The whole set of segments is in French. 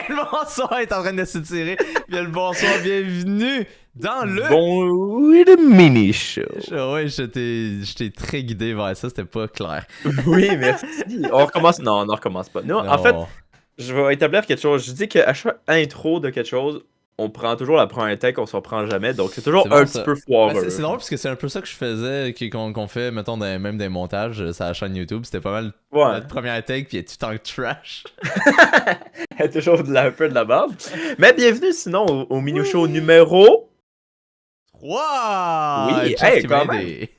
Le bonsoir est en train de s'étirer. Bien le bonsoir, bienvenue dans le... Bon, oui, le mini show. Ouais, je t'ai très guidé vers ça, c'était pas clair. Oui, merci. On recommence. Non, on ne recommence pas. Non, en fait, Non. je vais établir quelque chose. Je dis qu'à chaque intro de quelque chose, on prend toujours la première take, on s'en prend jamais. Donc, c'est toujours C'est bon, un ça. petit peu Ben, foireux. c'est drôle parce que c'est un peu ça que je faisais, qu'on fait, mettons, même des montages sur la chaîne YouTube. C'était pas mal Ouais. notre première take, puis elle est tout en trash. Elle est toujours un peu de la merde. Mais bienvenue sinon au mini show Oui. numéro. Wow! Oui, Une chance hey, qui m'a quand même. aidé.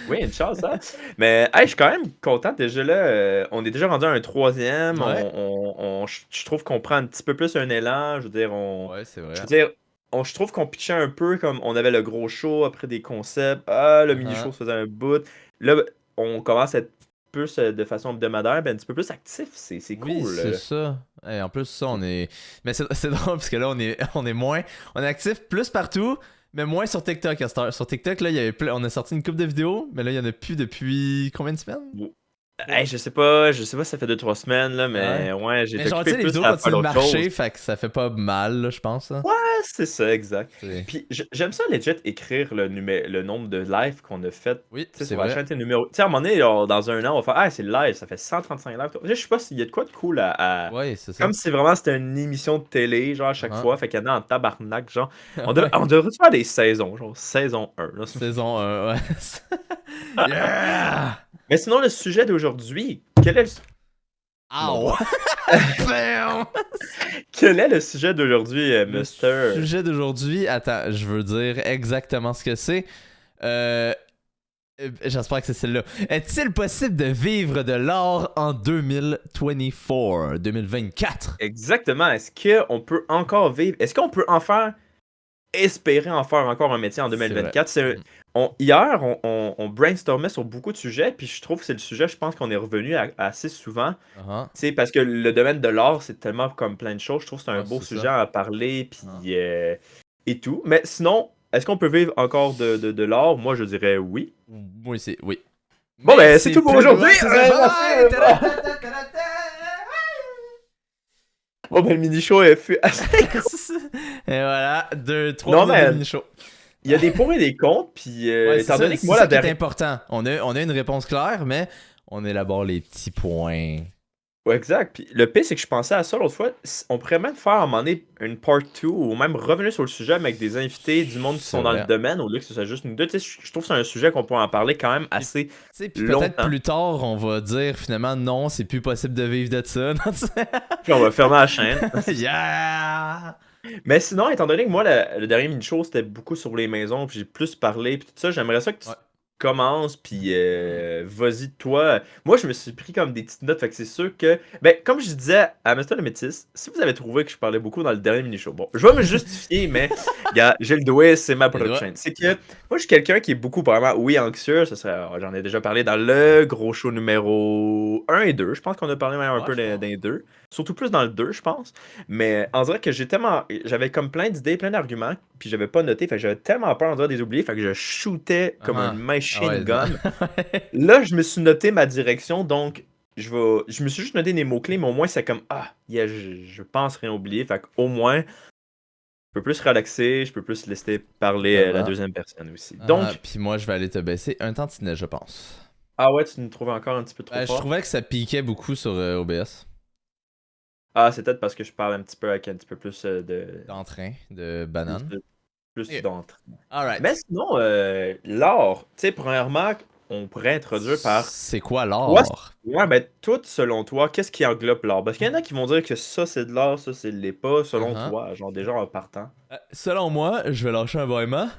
Oui, une chance, hein. Mais hey, je suis quand même content. Déjà là, on est déjà rendu à un troisième. Ouais. Je trouve qu'on prend un petit peu plus un élan. Je veux dire, Ouais, c'est je vrai. veux dire, je trouve qu'on pitchait un peu comme on avait le gros show après des concepts. Ah, le mini show se faisait un bout. Là, on commence à être plus de façon hebdomadaire, ben, un petit peu plus actif. C'est Oui, cool. c'est ça. Et en plus, ça, on est. Mais c'est drôle parce que là, on est moins. On est actif plus partout, mais moins sur TikTok à cette heure. Sur TikTok, là, il y avait on a sorti une couple de vidéos, mais là, il y en a plus depuis combien de semaines? Hey, je sais pas si ça fait 2-3 semaines, là, Ouais. mais ouais, j'ai Mais été genre, tu occupé sais, les plus vidéos à faire continuent de l'autre chose. marcher, fait que ça fait pas mal, là, je pense. Hein. Ouais, c'est ça, exact. C'est- Puis j'aime ça, legit, écrire le nombre de lives qu'on a fait, Oui, tu sais, c'est sur la vrai. chaîne, tu sais, numéro. Tu sais, à un moment donné, genre, dans un an, on va faire, ah, c'est le live, ça fait 135 lives. Je sais pas s'il y a de quoi de cool Ouais, c'est ça. comme si vraiment c'était une émission de télé, genre, à chaque Uh-huh. fois, fait qu'il y en a en tabarnak, genre. Ouais. On devrait faire des saisons, genre, saison 1, là. Saison 1, ouais. Yeah! Mais sinon, le sujet d'aujourd'hui, quel est le... Mon Ow! doigt. Bam! Quel est le sujet d'aujourd'hui, Le Mister? sujet d'aujourd'hui, attends, je veux dire exactement ce que c'est. Euh, J'espère que c'est celle-là. Est-il possible de vivre de l'art en 2024, 2024? Exactement. Est-ce qu'on peut encore vivre? Est-ce qu'on peut en faire espérer en faire encore un métier en C'est vrai. 2024. Hier, on brainstormait sur beaucoup de sujets, puis je trouve que c'est le sujet, je pense qu'on est revenu assez souvent. Uh-huh. Tu sais, parce que le domaine de l'art, c'est tellement comme plein de choses. Je trouve que c'est un Ouais, beau c'est sujet ça. à parler, Uh-huh. puis et tout. Mais sinon, est-ce qu'on peut vivre encore de l'art? Moi, je dirais oui. Oui, c'est oui. Bon, Mais ben, c'est c'est tout pour plus aujourd'hui. loin, c'est ça. Bye! Merci. Ta-da-ta-ta-ta-ta-ta! Bon, ben, le mini-show fut assez court. Et voilà, 3 Non, minutes de mais mini-show. il y a des pour et des contre, puis Ouais, c'est étant ça, donné que c'est moi, la ça qui est dernière. important. On a une réponse claire, mais on élabore les petits points. Ouais, exact. Puis le pire, c'est que je pensais à ça l'autre fois. On pourrait même faire à un moment donné une part 2 ou même revenir sur le sujet mais avec des invités, du monde qui C'est sont dans le vrai. domaine au lieu que ce soit juste nous deux. Tu sais, je trouve que c'est un sujet qu'on peut en parler quand même Puis, assez tu sais, puis peut-être longtemps. plus tard, on va dire finalement non, c'est plus possible de vivre de ça. Non, tu sais. Puis on va fermer la chaîne. Yeah! Mais sinon, étant donné que moi, le dernier mini-show, c'était beaucoup sur les maisons, puis j'ai plus parlé, puis tout ça, j'aimerais ça que tu Ouais. commences, puis vas-y, toi. Moi, je me suis pris comme des petites notes, fait que c'est sûr que. Ben, comme je disais à Mr. le Métis, si vous avez trouvé que je parlais beaucoup dans le dernier mini-show, bon, je vais me justifier, mais, gars, j'ai le doigt, c'est ma Les propre doigts. chaîne. C'est que, moi, je suis quelqu'un qui est beaucoup, vraiment, oui, anxieux, ça serait, j'en ai déjà parlé dans le gros show numéro 1 et 2, je pense qu'on a parlé même un Ouais, peu je dans pense. les deux, surtout plus dans le 2, je pense. Mais on dirait que j'avais comme plein d'idées, plein d'arguments, puis j'avais pas noté, fait que j'avais tellement peur on dirait, de les oublier, fait que je shootais comme un Ah ouais, machine non. gun. Là, je me suis noté ma direction, donc je me suis juste noté des mots-clés, mais au moins c'est comme, ah, yeah, je pense rien oublier, fait qu'au moins, je peux plus relaxer, je peux plus laisser parler la Totalement. deuxième personne aussi. Ah, Donc, puis moi, je vais aller te baisser un tantinet, je pense. ah ouais, tu nous trouves encore un petit peu trop Ben, je fort? trouvais que ça piquait beaucoup sur OBS. Ah, c'est peut-être parce que je parle un petit peu avec un petit peu plus de... D'entrain, de Plus, banane. plus Ok. d'entre. Mais Alright. sinon, l'art, tu sais, premièrement, on pourrait introduire par C'est quoi toi, l'art? ouais, ben, tout selon toi, qu'est-ce qui englobe l'art? Parce qu'il y en a qui vont dire que ça c'est de l'art, ça c'est de l'est pas, selon Uh-huh. toi, genre déjà en partant. Selon moi, je vais lâcher un bâillement.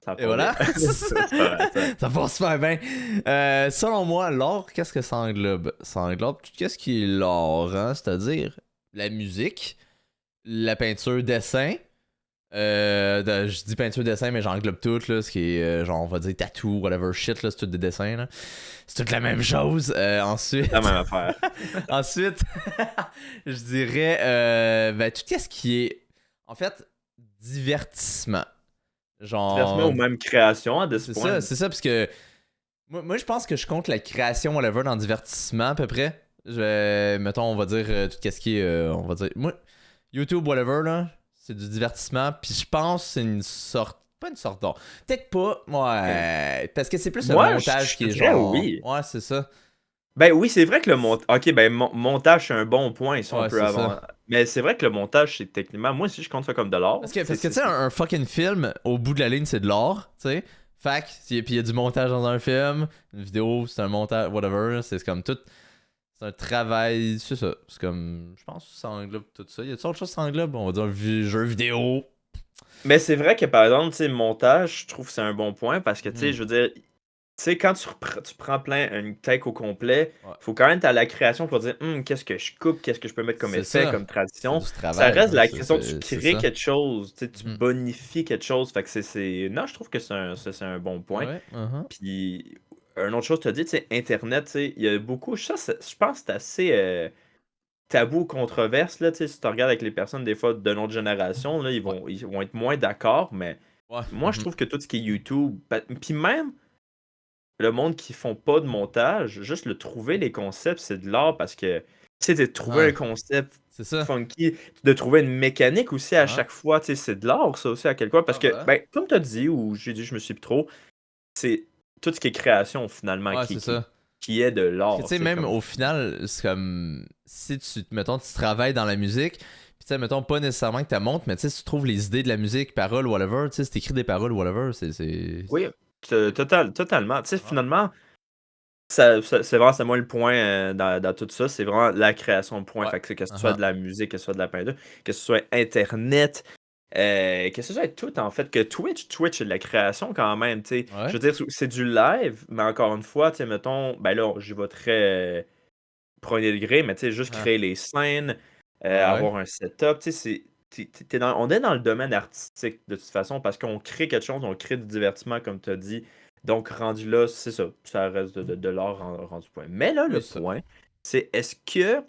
Ça Et part bien. voilà. C'est pas vrai, ça. Ça passe super bien. Selon moi, l'art, qu'est-ce que ça englobe? Ça englobe tout ce qui est l'art, hein? C'est-à-dire la musique, la peinture, dessin. Je dis peinture, dessin, mais j'englobe tout, là, ce qui est, genre, on va dire tattoo, whatever shit, là, c'est tout des dessins, là. C'est toute la même chose. Ensuite, C'est la même affaire. ensuite, je dirais, ben, tout ce qui est, en fait, divertissement. Diversement Genre, aux mêmes créations à ce point. c'est ça, parce que moi, je pense que je compte la création, whatever, dans divertissement, à peu près. Mettons, on va dire tout ce qui est. On va dire. Moi, YouTube, whatever, là, c'est du divertissement. Puis je pense que c'est une sorte. Pas une sorte d'art. Peut-être pas. Ouais. Parce que c'est plus le Moi, montage qui est je dirais genre. oui. Ouais, c'est ça. Ben oui, c'est vrai que le montage. Ok, ben montage, c'est un bon point, si on Ouais, peut c'est avant. ça. Mais c'est vrai que le montage, c'est techniquement. Moi aussi, je compte ça comme de l'art. Parce que tu sais, un fucking film, au bout de la ligne, c'est de l'art, tu sais. Fait que, puis il y a du montage dans un film, une vidéo, c'est un montage, whatever, c'est comme tout. C'est un travail, c'est ça. C'est comme, je pense que ça englobe tout ça. Y a-t-il autre chose qui s'englobe? On va dire jeu vidéo. Mais c'est vrai que par exemple, tu sais, montage, je trouve que c'est un bon point parce que, tu sais, Mhm. je veux dire, tu sais, quand tu prends plein une take au complet, Ouais. faut quand même être à la création pour dire, qu'est-ce que je coupe, qu'est-ce que je peux mettre comme C'est effet, ça. comme C'est tradition. du Ça travail, reste de là. la création, tu C'est crées ça. quelque chose, tu sais, tu Mhm. bonifies quelque chose. Fait que Non, je trouve que c'est un bon point. Ouais, uh-huh. Puis, une autre chose, tu as dit, tu sais, Internet, tu sais, il y a beaucoup. Je pense que c'est assez tabou, controverse, là, tu sais, si tu regardes avec les personnes, des fois, de notre génération, là, Ouais. ils vont être moins d'accord, mais Ouais. moi, je Mhm. trouve que tout ce qui est YouTube, puis même le monde qui font pas de montage, juste le trouver, les concepts, c'est de l'art parce que, tu sais, de trouver Ouais. un concept C'est ça. funky, de trouver une mécanique aussi à Ouais. chaque fois, tu sais, c'est de l'art, ça aussi, à quelque part, Ah, parce que, voilà. ben, comme tu as dit, ou j'ai dit, je me suis plus trop, c'est tout ce qui est création, finalement, Ouais, c'est ça. qui est de Parce que tu l'art, sais, tu sais, même comme. au final, c'est comme si mettons, tu travailles dans la musique, puis tu sais, mettons, pas nécessairement que tu montes, mais tu sais, si tu trouves les idées de la musique, paroles, whatever, tu sais, si t'écris des paroles, whatever, Oui, totalement. Tu sais, Ouais. finalement, c'est vraiment c'est moi le point dans tout ça. C'est vraiment la création de point. Ouais. Fait que ce soit Uh-huh. de la musique, que ce soit de la peinture, que ce soit Internet, que ce soit tout en fait. Que Twitch, c'est de la création quand même. Tu sais. Je Ouais. veux dire, c'est du live, mais encore une fois, tu sais, mettons, ben là, j'y vais très premier degré, mais tu sais, juste Uh-huh. créer les scènes, Ouais. avoir un setup. Tu sais, on est dans le domaine artistique de toute façon parce qu'on crée quelque chose, on crée du divertissement, comme tu as dit. Donc, rendu là, c'est ça. Ça reste de l'art rendu point. Mais là, Oui, le ça. point, c'est est-ce que,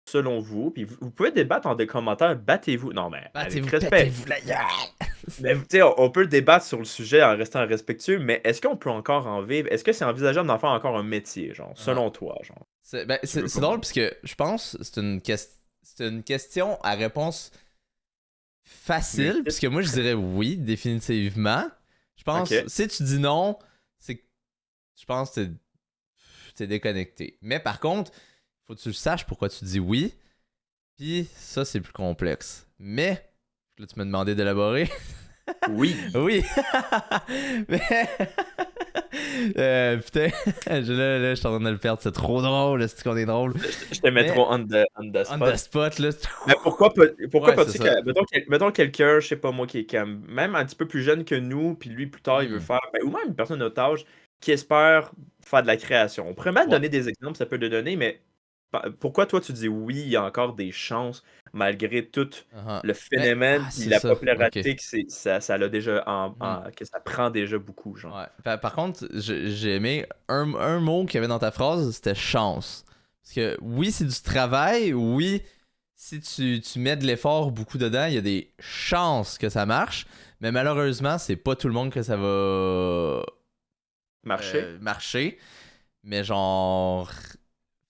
selon vous, puis vous pouvez débattre dans des commentaires, battez-vous. Non, mais avec Battez-vous, respect. pétez-vous la gueule! Mais tu sais, on peut débattre sur le sujet en restant respectueux, mais est-ce qu'on peut encore en vivre? Est-ce que c'est envisageable d'en faire encore un métier, genre, Uh-huh. selon toi, genre? Tu veux C'est drôle comment? parce que je pense que c'est une question à réponse facile, Multiple. puisque moi je dirais oui, définitivement. Je pense, Ok. si tu dis non, c'est que je pense que t'es déconnecté. Mais par contre, faut que tu le saches pourquoi tu dis oui, puis ça c'est plus complexe. Mais, là tu m'as demandé d'élaborer. Oui. Oui! Mais. Putain, là, je suis en train de le perdre, c'est trop drôle, c'est qu'on est drôle. Je te mets Mais, trop on the on the spot. spot, là. Mais pourquoi Ouais, c'est pas-tu ça. que, mettons quelqu'un, je sais pas moi, qui est comme, même un petit peu plus jeune que nous, puis lui, plus tard, il veut Hmm. faire, ou même une personne de notre âge, qui espère faire de la création. On pourrait même Ouais. donner des exemples, ça peut le donner, mais pourquoi toi tu dis oui, il y a encore des chances, malgré tout Uh-huh. le Mais, phénomène, puis c'est la ça, ok. popularité que ça l'a déjà, Mhm. que ça prend déjà beaucoup, genre. Ouais. Par contre, j'ai aimé un mot qu'il y avait dans ta phrase, c'était chance. Parce que oui, c'est du travail, oui, si tu mets de l'effort beaucoup dedans, il y a des chances que ça marche, mais malheureusement, c'est pas tout le monde que ça va Marché? marcher. Mais genre,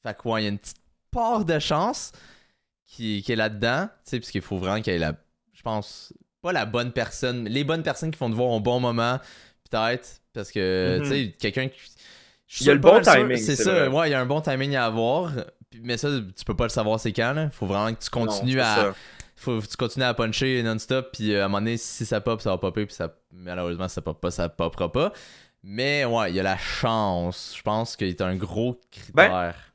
fait quoi, il y a une petite part de chance qui est là-dedans, tu sais, parce qu'il faut vraiment qu'il y ait je pense, pas la bonne personne, les bonnes personnes qui font te voir au bon moment, peut-être, parce que, tu Mhm. sais, quelqu'un qui. Je suis Il y a sûr, le pas bon mal sûr, timing, c'est c'est ça, vrai. ouais, il y a un bon timing à avoir, mais ça, tu peux pas le savoir c'est quand, là. Faut vraiment que tu Non, continues c'est à. ça. Faut que tu continues à puncher non-stop, puis à un moment donné, si ça pop, ça va popper, puis ça, malheureusement, si ça pop pas, ça popera pas. Mais ouais, il y a la chance. Je pense qu'il est un gros Ben, critère.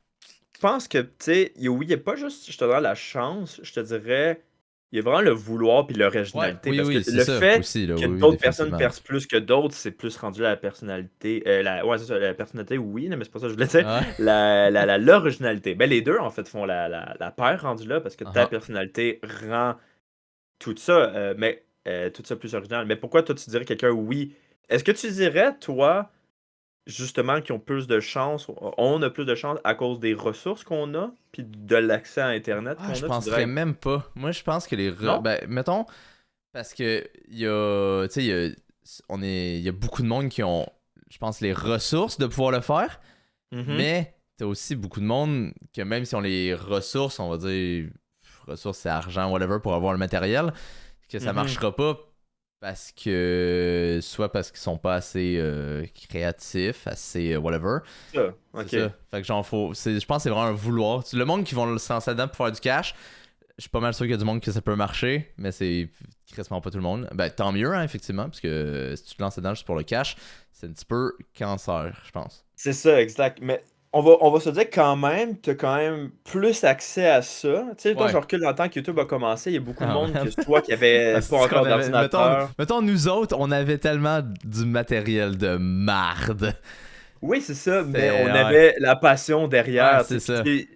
je pense que, tu sais, oui, il n'y a pas juste, je te dirais, la chance, je te dirais, il y a vraiment le vouloir puis Ouais, l'originalité. oui, Parce que oui, c'est le ça fait aussi, là, que oui, oui, d'autres personnes définitivement. percent plus que d'autres, c'est plus rendu à la personnalité. Ouais, c'est ça, la personnalité, oui, mais c'est pas ça que je voulais dire. Ouais. L'originalité. Ben, les deux, en fait, font la paire rendue là parce que ta Uh-huh. personnalité rend tout ça, tout ça plus original. Mais pourquoi toi, tu dirais quelqu'un oui? Est-ce que tu dirais, toi, justement, qui ont plus de chance, on a plus de chance à cause des ressources qu'on a, puis de l'accès à Internet Ah, qu'on je a, tu penserais dirais même pas. Moi, je pense que non? ben, mettons, parce que il y a. Tu sais, il y a beaucoup de monde qui ont, je pense, les ressources de pouvoir le faire. Mhm. Mais t'as aussi beaucoup de monde que même si on les ressources, on va dire ressources c'est argent, whatever, pour avoir le matériel, que ça marchera pas parce que soit parce qu'ils sont pas assez créatifs, assez whatever. Ça, ok. C'est ça. Fait que genre je pense que c'est vraiment un vouloir. Le monde qui vont se lancer dedans pour faire du cash, je suis pas mal sûr qu'il y a du monde que ça peut marcher, mais c'est crissement pas tout le monde. Ben tant mieux, hein, effectivement, parce que si tu te lances dedans juste pour le cash, c'est un petit peu cancer, je pense. C'est ça, exact. Mais on va se dire quand même, t'as quand même plus accès à ça. Tu sais, quand je Ouais. recule dans le temps que YouTube a commencé, il y a beaucoup de Ah, monde man. que soit qui avait C'est pas qu'on encore avait- d'ordinateur. mettons, nous autres, on avait tellement du matériel de marde. Oui, c'est ça, mais C'est. on Ouais, avait la passion ouais, derrière. Tu c'est sais, puis ça.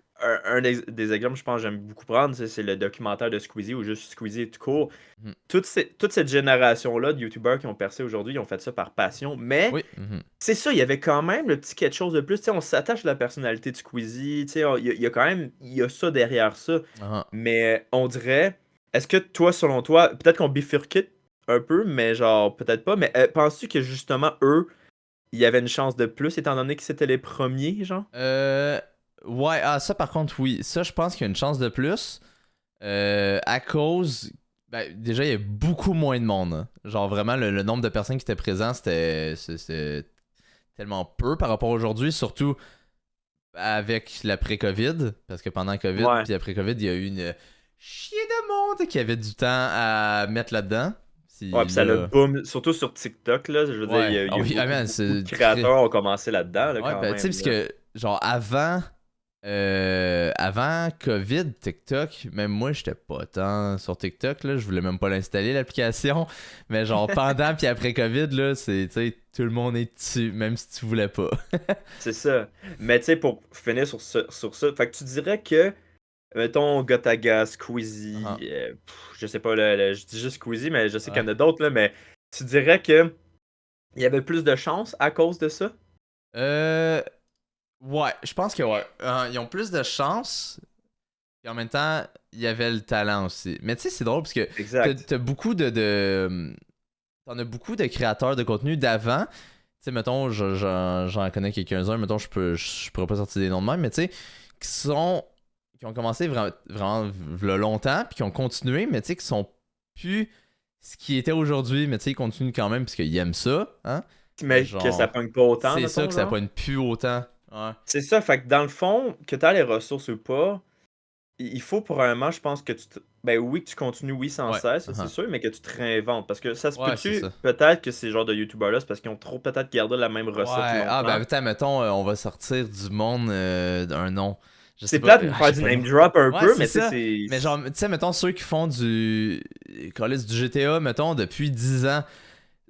tu sais, des exemples, je pense, que j'aime beaucoup prendre, c'est le documentaire de Squeezie ou juste Squeezie tout court. Mhm. Toute cette génération-là de YouTubeurs qui ont percé aujourd'hui, ils ont fait ça par passion. Mais Oui. Mhm. c'est ça, il y avait quand même le petit quelque chose de plus. Tu sais, on s'attache à la personnalité de Squeezie. Tu sais, il y a quand même il y a ça derrière ça. Ah. Mais on dirait, est-ce que toi, selon toi, peut-être qu'on bifurque un peu, mais genre, peut-être pas. Mais penses-tu que justement, eux, il y avait une chance de plus étant donné que c'était les premiers, genre? Euh, ouais, ça par contre, oui. Ça, je pense qu'il y a une chance de plus. À cause. Ben, déjà, il y a beaucoup moins de monde, hein. Genre, vraiment, le nombre de personnes qui étaient présentes, c'était tellement peu par rapport à aujourd'hui. Surtout avec l'après-Covid. Parce que pendant Covid, Ouais. puis après Covid, il y a eu une chier de monde qui avait du temps à mettre là-dedans. Ouais, Si puis ça le là. boom, surtout sur TikTok, là. Je veux dire, Ouais. il Ah y a eu oui, ah beaucoup, man, beaucoup de c'est créateurs ont commencé là-dedans, là, ouais, quand ben, tu sais, même, parce là. que, genre, avant COVID, TikTok, même moi, j'étais pas tant sur TikTok, là, je voulais même pas l'installer, l'application, mais genre, pendant puis après COVID, là, c'est, tu sais, tout le monde est dessus, même si tu voulais pas. C'est ça. Mais tu sais, pour finir sur ça, fait que tu dirais que, mettons, Gotaga, Squeezie, Ah. je sais pas, je dis juste Squeezie, mais je sais qu'il y Ouais. en a d'autres, là, mais tu dirais que il y avait plus de chances à cause de ça? Euh, ouais, je pense que ouais. Ils ont plus de chance, et en même temps, il y avait le talent aussi. Mais tu sais, c'est drôle, parce que Exact. t'as beaucoup t'en as beaucoup de créateurs de contenu d'avant. Tu sais, mettons, j'en connais quelques-uns, mettons, je pourrais pas sortir des noms de même, mais tu sais, qui ont commencé vraiment v'là longtemps, puis qui ont continué, mais tu sais, qui sont plus ce qui était aujourd'hui, mais tu sais, ils continuent quand même, parce qu'ils aiment ça, hein. Mais Mais que ça genre, pogne pas autant, c'est ça mettons, que ça genre? pointe plus autant. Ouais. C'est ça, fait que dans le fond, que t'as les ressources ou pas, il faut probablement, je pense que ben oui, que tu continues, oui, sans Ouais. cesse, ça, c'est Uh-huh. sûr, mais que tu te réinventes. Parce que ça se Ouais, c'est peut-tu, ça. peut-être que ces genres de YouTubers-là, c'est parce qu'ils ont trop peut-être gardé la même recette Ouais. Ah, ben, longtemps. attends, mettons, on va sortir du monde d'un nom. Je sais C'est pas. plate de me Je faire sais du pas le name nom. drop un Ouais, peu, c'est mais tu sais, ça. Mais genre, tu sais, mettons, ceux qui font du GTA, mettons, depuis 10 ans,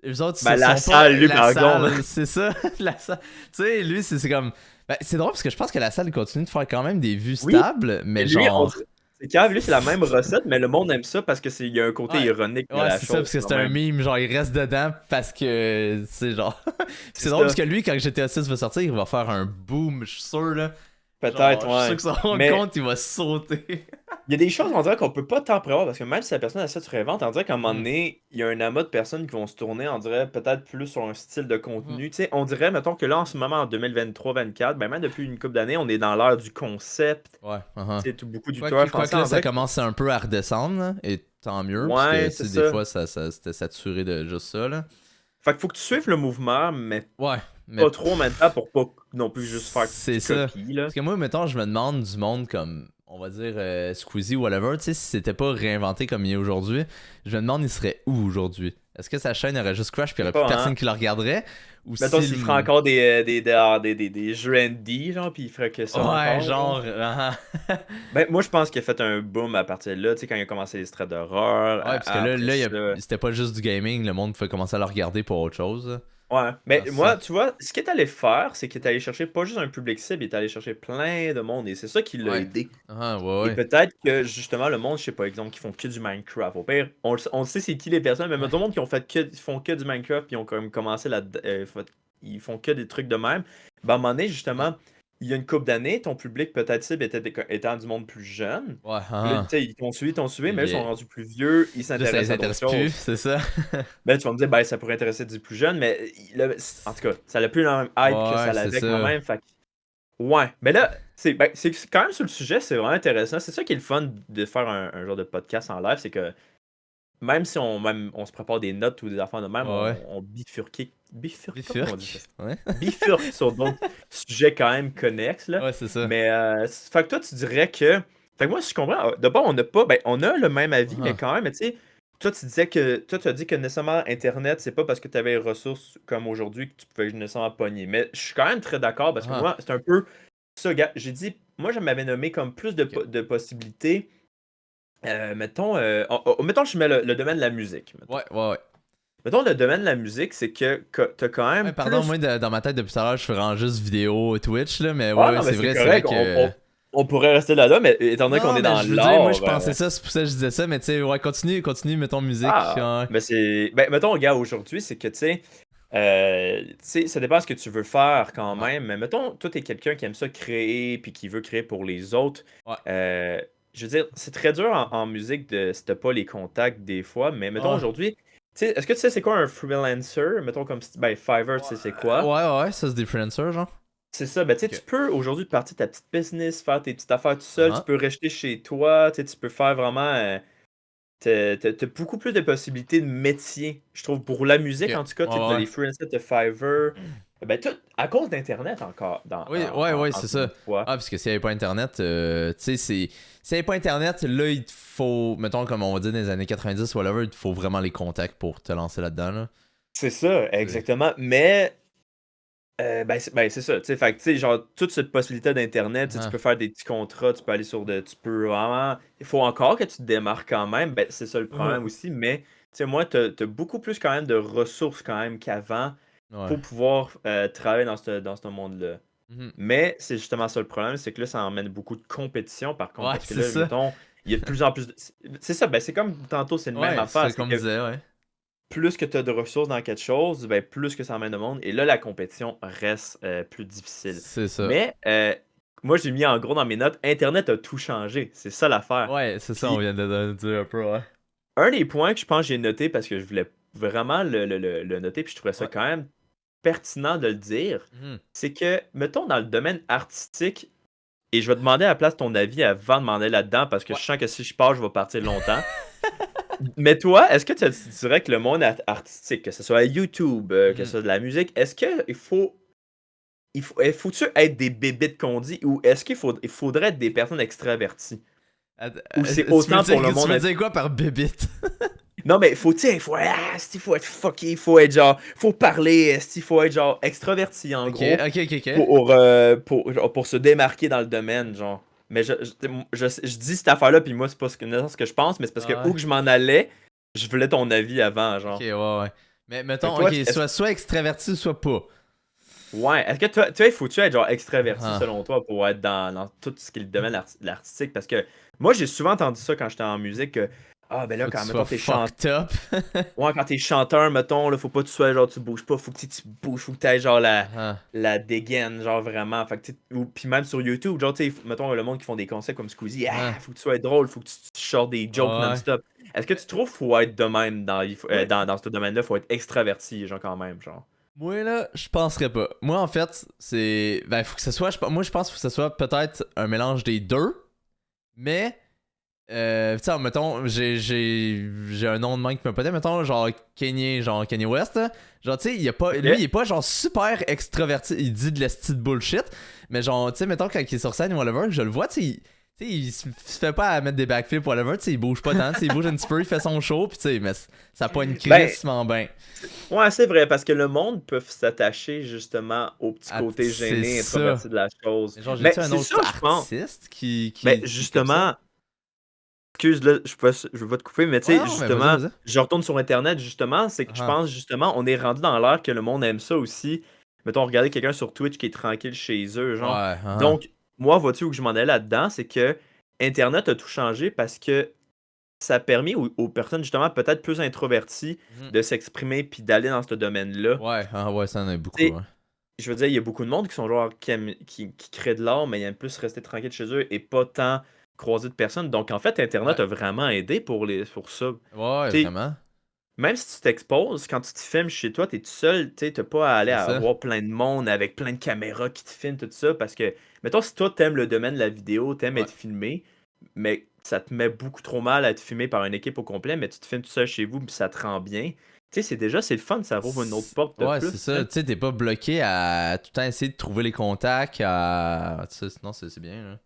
eux autres, ben, ce la sont pas salle, lui, la par contre. salle, c'est ça, la salle. Tu sais, lui, c'est comme. Ben, c'est drôle parce que je pense que la salle continue de faire quand même des vues Oui, stables, mais mais lui, genre. c'est calme, lui, c'est la même recette, mais le monde aime ça parce que il y a un côté Ouais. ironique de Ouais, la c'est ça, chose, parce que quand c'est un même. meme, genre, il reste dedans parce que, c'est genre. Puis c'est C'est drôle ça, parce que lui, quand GTA 6 va sortir, il va faire un boom, je suis sûr, là. peut-être, Genre, je suis sûr ouais. que son Mais compte, il va sauter. il y a des choses, on dirait qu'on peut pas tant prévoir parce que même si la personne essaie de se réinventer, on dirait qu'à un moment Mhm. donné, il y a un amas de personnes qui vont se tourner, on dirait peut-être plus sur un style de Mhm. contenu. Tu sais, on dirait, mettons que là, en ce moment, en 2023-24, ben même depuis une couple d'années, on est dans l'ère du concept. Ouais, uh-huh. Tu sais, beaucoup de Quoique, youtubeurs quoique français, là, on ça dirait que... commence un peu à redescendre, là, et tant mieux, parce que, Ouais, tu c'est sais, des ça. fois, c'était saturé de juste ça, là. Fait qu'il faut que tu suives le mouvement, mais Ouais, mais pas trop en même temps pour pas non plus juste faire c'est du ça. copie, là. Parce que moi, mettons, je me demande du monde comme, on va dire, Squeezie ou whatever, tu sais, si c'était pas réinventé comme il est aujourd'hui, je me demande, il serait où aujourd'hui? Est-ce que sa chaîne aurait juste crash puis il Je y sais aurait plus pas, personne hein. qui le regarderait? Ou Mettons si s'il ferait encore des jeux indie, genre, pis il ferait que ça Ouais, encore, genre. genre... Ben, moi, je pense qu'il a fait un boom à partir de là, tu sais, quand il a commencé les strates d'horreur, Ouais, parce que après ça. c'était pas juste du gaming, le monde pouvait commencer à le regarder pour autre chose. Ouais, mais Ah, c'est moi, ça. tu vois, ce qu'il est allé faire, c'est qu'il est allé chercher pas juste un public cible, il est allé chercher plein de monde, et c'est ça qui l'a Ouais. aidé. Ah, ouais, Et ouais. peut-être que, justement, le monde, je sais pas, exemple, qui font que du Minecraft. Au pire, on le sait c'est qui les personnes, mais Ouais. tout le monde qui ont fait font que du Minecraft, puis ils ont comme commencé ils font que des trucs de même. Ben, à un moment donné, Ah, justement, il y a une couple d'années, ton public peut-être cible étant du monde plus jeune. ouais, Puis là, tu ah. sais, ils t'ont suivi, mais là, ils sont Yeah. rendus plus vieux, ils Là, ça les s'intéressent à d'autres intéresse plus, choses. c'est ça? Ben, tu vas me dire, ben, ça pourrait intéresser du plus jeune, mais en tout cas, ça n'a plus la même hype que ça Ouais, c'est l'avait quand ça. même. Fait Ouais, mais là, c'est quand même sur le sujet, c'est vraiment intéressant. C'est ça qui est le fun de faire un genre de podcast en live, c'est que même si on se prépare des notes ou des affaires de même, Ouais, ouais. on bifurque, comment on dit ça? Bifurque. Ouais. Bifurque sur d'autres sujets quand même connexes, là. Ouais, c'est ça. Mais, fait que toi, tu dirais que. Fait que moi, si je comprends, d'abord, on n'a pas. Ben, on a le même avis, mais Ah. quand même, mais tu sais, toi, tu disais que. Toi, tu as dit que nécessairement, Internet, c'est pas parce que tu avais les ressources comme aujourd'hui que tu pouvais nécessairement pogner. Mais je suis quand même très d'accord parce que Ah. moi, c'est un peu ça, gars. J'ai dit, moi, je m'avais nommé comme plus Ok. de possibilités. Mettons, mettons, je mets le domaine de la musique. Mettons. Ouais, ouais, ouais. Mettons, le domaine de la musique, c'est que t'as quand Ouais, même pardon, plus. moi, dans ma tête, depuis tout à l'heure, je fais vraiment juste vidéo Twitch, là, mais ouais, Ah ouais, non, mais c'est c'est vrai correct, que. on pourrait rester là, mais étant donné qu'on Non, est mais dans je veux dire, moi, l'art. je pensais ça, c'est pour ça que je disais ça, mais tu sais, ouais, continue, mettons musique. Ah, Ouais. mais c'est. Ben, mettons, regarde, aujourd'hui, c'est que, tu sais, ça dépend de ce que tu veux faire quand Ouais. même. Mais mettons, toi, t'es quelqu'un qui aime ça créer, puis qui veut créer pour les autres. Ouais. Euh, je veux dire, c'est très dur en musique de si t'as pas les contacts des fois. Mais mettons, Ouais. aujourd'hui, tu sais, est-ce que tu sais c'est quoi un freelancer? Mettons, comme ben, Fiverr, tu sais c'est quoi? Ouais, ouais, ça, c'est des freelancers, genre. C'est ça, ben, tu sais, tu Ok. peux aujourd'hui partir ta petite business, faire tes petites affaires tout seul, tu Ah. peux rester chez toi, tu sais, tu peux faire vraiment. T'as beaucoup plus de possibilités de métier, je trouve, pour la Ok. musique en tout cas, Ouais, tu sais, t'as ouais. les freelancers de Fiverr, ben tout, à cause d'Internet encore, Oui, ouais, ouais, c'est encore une ça. fois. Ah, parce que s'il n'y avait pas Internet, tu sais, c'est. S'il n'y avait pas Internet, là, il te faut, mettons, comme on va dire dans les années 90, whatever, il te faut vraiment les contacts pour te lancer là-dedans, là. C'est ça, C'est- exactement, mais ben, c'est ça, tu sais, fait que, tu sais, genre, toute cette possibilité d'Internet, tu sais, tu peux Ah. faire des petits contrats, tu peux aller sur de, tu peux vraiment, il faut encore que tu te démarques quand même, ben, c'est ça le Mhm. problème aussi, mais, tu sais, moi, t'as beaucoup plus quand même de ressources quand même qu'avant Ouais. pour pouvoir travailler dans ce monde-là. Mhm. Mais c'est justement ça le problème, c'est que là, ça emmène beaucoup de compétition par contre, Ouais, parce que c'est là, ça. mettons, il y a de plus en plus de. C'est ça, ben c'est comme tantôt, c'est le même Ouais, affaire, c'est c'est comme je que disais, ouais. plus que tu as de ressources dans quelque chose, ben plus que ça emmène de monde, et là, la compétition reste plus difficile. C'est ça. Mais moi, j'ai mis en gros dans mes notes, Internet a tout changé, c'est ça l'affaire. Ouais, c'est ça, on Puis vient de dire un peu, ouais. un des points que je pense que j'ai noté, parce que je voulais vraiment le noter, puis je trouvais ça Ouais. quand même pertinent de le dire, Mhm. c'est que, mettons, dans le domaine artistique. Et je vais demander à la place ton avis avant de demander là-dedans parce que je Ouais. sens que si je pars, je vais partir longtemps. Mais toi, est-ce que tu dirais que le monde artistique, que ce soit YouTube, que ce Mhm. soit de la musique, est-ce que faut-tu être des bébites qu'on dit ou est-ce il faudrait être des personnes extraverties? Ou c'est autant pour le Tu monde. veux dire quoi par bébite? Non, mais faut être fucké, faut être genre, faut parler, faut être genre extraverti en Ok, gros ok, ok, ok. genre, pour se démarquer dans le domaine, genre. Mais je dis cette affaire-là, puis moi, c'est pas ce que je pense, mais c'est parce que Ah où ouais. que je m'en allais, je voulais ton avis avant, Ok, genre. ouais, ouais. Mais Fait que mettons, ok, toi, soit extraverti, soit pas. ouais, est-ce que toi, faut-tu être genre extraverti Ah. selon toi pour être dans tout ce qui est le domaine l'artistique? Parce que moi, j'ai souvent entendu ça quand j'étais en musique, que, ah, ben là, Faut que tu quand, sois mettons, fucked up. ouais, quand t'es chanteur, mettons, là, faut pas que tu sois genre, tu bouges pas, faut que tu bouges, faut que t'aies genre Ah. la dégaine, genre vraiment. Fait que, puis même sur YouTube, genre, tu sais, mettons, le monde qui font des concepts comme Squeezie, Ah. faut que tu sois drôle, faut que tu sortes des jokes Ouais. non-stop. Est-ce que tu trouves qu'il faut être de même Moi, dans ce domaine-là, faut être extraverti, genre, quand même, genre? moi là, je penserais pas. Moi, en fait, c'est. Ben, faut que ce soit. Moi, je pense qu'il faut que ce soit peut-être un mélange des deux. Mais. Tu sais, mettons, j'ai un nom de main qui me peut-être, mettons, genre Kanye West, là. Genre, tu sais, lui, il Ok? est pas genre super extraverti, il dit de la petite bullshit, mais genre, tu sais, mettons, quand il est sur scène ou whatever, que je le vois, il se fait pas à mettre des backflips ou whatever, tu sais, il bouge pas tant, tu sais, il bouge un petit peu, il fait son show, pis tu sais, mais ça pogne Ben, crissement bien. ouais, c'est vrai, parce que le monde peut s'attacher justement au petit côté C'est gêné, ça. introverti de la chose. Mais genre, Mais j'ai-tu un c'est autre ça, je pense. artiste Ben, qui est comme ça? justement, excuse, là, je veux pas te couper, mais tu Ouais, sais, non, mais vas-y, justement, vas-y. je retourne sur Internet, justement, c'est que je Ah, pense, justement, on est rendu dans l'ère que le monde aime ça aussi. Mettons, regarder quelqu'un sur Twitch qui est tranquille chez eux, genre. ouais, Donc, moi, vois-tu où que je m'en allais là-dedans, c'est que Internet a tout changé parce que ça a permis aux personnes, justement, peut-être plus introverties, mhm. de s'exprimer puis d'aller dans ce domaine-là. Ouais, ouais, ça en a Tu beaucoup, sais, ouais. je veux dire, il y a beaucoup de monde qui sont genre qui créent de l'art, mais ils aiment plus rester tranquille chez eux et pas tant croiser de personnes. Donc en fait, Ouais. Internet a vraiment aidé pour ça. Ouais, Tu sais, vraiment. même si tu t'exposes, quand tu te filmes chez toi, t'es tout seul, tu sais, t'as pas à aller C'est à ça. voir plein de monde avec plein de caméras qui te filment, tout ça, parce que, mettons, si toi, t'aimes le domaine de la vidéo, t'aimes Ouais. être filmé, mais ça te met beaucoup trop mal à être filmé par une équipe au complet, mais tu te filmes tout seul chez vous, puis ça te rend bien. Tu sais, c'est le fun, ça rouvre une autre porte de Ouais, plus, c'est tu ça. sais. Tu sais, t'es pas bloqué à tout le temps essayer de trouver les contacts. Tu sais, sinon, c'est bien, là.